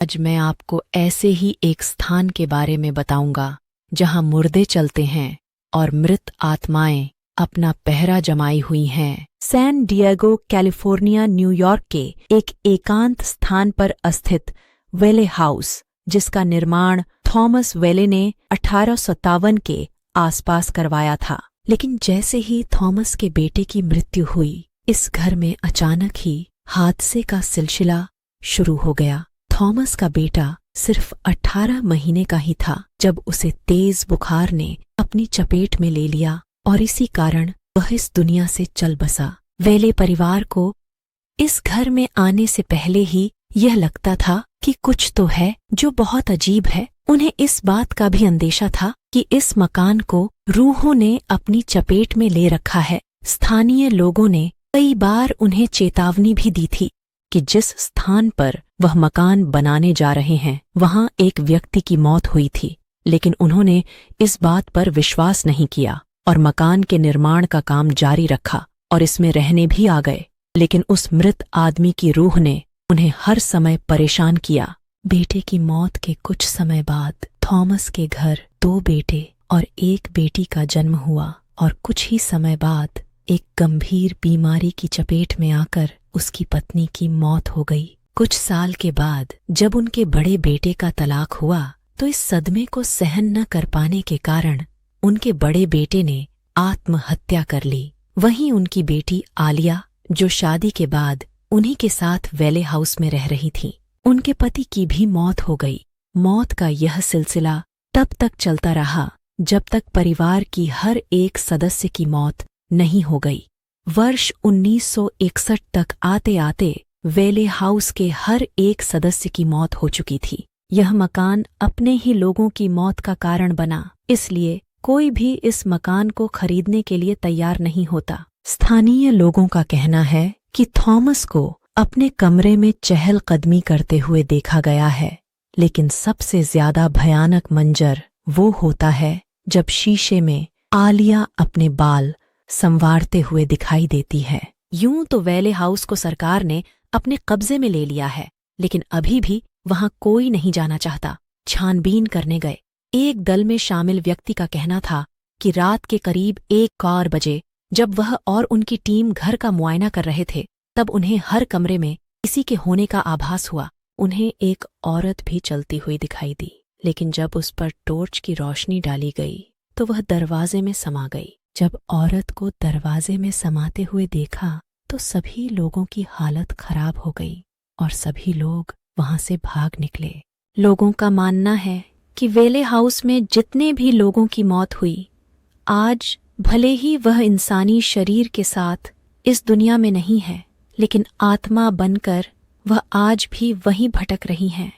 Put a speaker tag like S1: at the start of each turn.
S1: आज मैं आपको ऐसे ही एक स्थान के बारे में बताऊंगा जहां मुर्दे चलते हैं और मृत आत्माएं अपना पहरा जमाई हुई हैं। सैन डिएगो, कैलिफोर्निया, न्यूयॉर्क के एक एकांत स्थान पर स्थित वेले हाउस, जिसका निर्माण थॉमस वेले ने 1857 के आसपास करवाया था। लेकिन जैसे ही थॉमस के बेटे की मृत्यु हुई, इस घर में अचानक ही हादसे का सिलसिला शुरू हो गया। थॉमस का बेटा सिर्फ 18 महीने का ही था जब उसे तेज बुखार ने अपनी चपेट में ले लिया और इसी कारण वह इस दुनिया से चल बसा। वेले परिवार को इस घर में आने से पहले ही यह लगता था कि कुछ तो है जो बहुत अजीब है। उन्हें इस बात का भी अंदेशा था कि इस मकान को रूहों ने अपनी चपेट में ले रखा है। स्थानीय लोगों ने कई बार उन्हें चेतावनी भी दी थी कि जिस स्थान पर वह मकान बनाने जा रहे हैं वहां एक व्यक्ति की मौत हुई थी, लेकिन उन्होंने इस बात पर विश्वास नहीं किया और मकान के निर्माण का काम जारी रखा और इसमें रहने भी आ गए। लेकिन उस मृत आदमी की रूह ने उन्हें हर समय परेशान किया। बेटे की मौत के कुछ समय बाद थॉमस के घर 2 बेटे और 1 बेटी का जन्म हुआ और कुछ ही समय बाद एक गंभीर बीमारी की चपेट में आकर उसकी पत्नी की मौत हो गई। कुछ साल के बाद जब उनके बड़े बेटे का तलाक हुआ तो इस सदमे को सहन न कर पाने के कारण उनके बड़े बेटे ने आत्महत्या कर ली। वहीं उनकी बेटी आलिया, जो शादी के बाद उन्हीं के साथ वेले हाउस में रह रही थी, उनके पति की भी मौत हो गई। मौत का यह सिलसिला तब तक चलता रहा जब तक परिवार की हर एक सदस्य की मौत नहीं हो गई। वर्ष 1961 तक आते आते वेले हाउस के हर एक सदस्य की मौत हो चुकी थी। यह मकान अपने ही लोगों की मौत का कारण बना, इसलिए कोई भी इस मकान को खरीदने के लिए तैयार नहीं होता। स्थानीय लोगों का कहना है कि थॉमस को अपने कमरे में चहलकदमी करते हुए देखा गया है, लेकिन सबसे ज्यादा भयानक मंजर वो होता है जब शीशे में आलिया अपने बाल संवारते हुए दिखाई देती है। यूं तो वेले हाउस को सरकार ने अपने कब्जे में ले लिया है, लेकिन अभी भी वहां कोई नहीं जाना चाहता। छानबीन करने गए एक दल में शामिल व्यक्ति का कहना था कि रात के करीब 1 बजे जब वह और उनकी टीम घर का मुआयना कर रहे थे, तब उन्हें हर कमरे में किसी के होने का आभास हुआ। उन्हें एक औरत भी चलती हुई दिखाई दी, लेकिन जब उस पर टॉर्च की रोशनी डाली गई तो वह दरवाजे में समा गई। जब औरत को दरवाजे में समाते हुए देखा तो सभी लोगों की हालत खराब हो गई और सभी लोग वहां से भाग निकले। लोगों का मानना है कि वेले हाउस में जितने भी लोगों की मौत हुई, आज भले ही वह इंसानी शरीर के साथ इस दुनिया में नहीं है, लेकिन आत्मा बनकर वह आज भी वहीं भटक रही हैं।